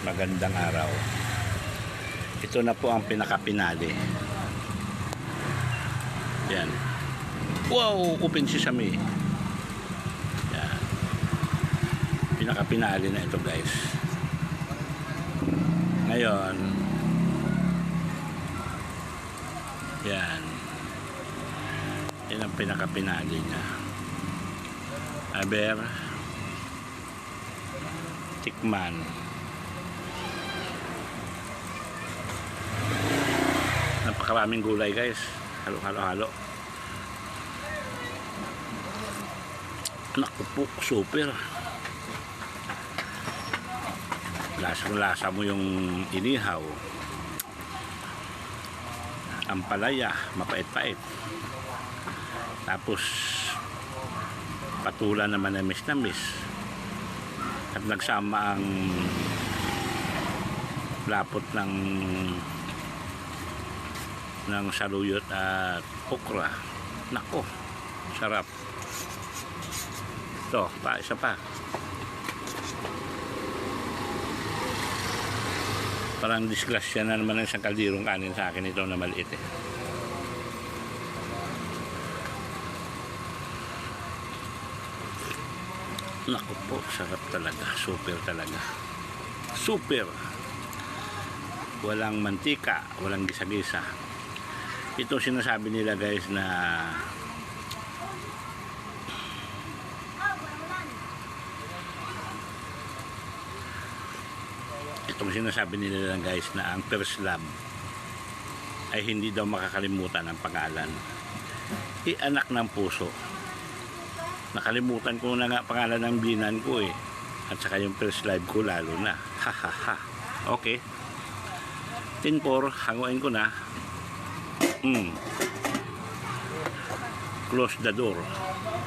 Magandang araw. Ito na po ang pinakapinali. Yan. Wow! Open sesame. Yan. Pinakapinali na ito, guys. Ngayon, yan. Yan ang pinakapinali niya. Aber tikman. Napakaraming gulay, guys. Halo. Naku po, super. Lasang-lasa mo yung inihaw. Ang palaya, mapait-pait. Tapos patulan naman na mis. At nagsama ang lapot ng saluyot at okra. Nako, sarap. Ito, isa pa. Parang disgrasya na naman ng isang kaldirong kanin sa akin ito na maliit eh. Naku po, sarap talaga. Super talaga. Super. Walang mantika, walang gisa-gisa. Ito sinasabi nila, guys, na itong sinasabi nila, guys, na ang first love ay hindi daw makakalimutan ang pangalan. Anak ng puso. Nakalimutan ko na nga pangalan ng binan ko eh. At saka yung first love ko lalo na. Ha. Okay. 10-4, hanguin ko na. Close the door.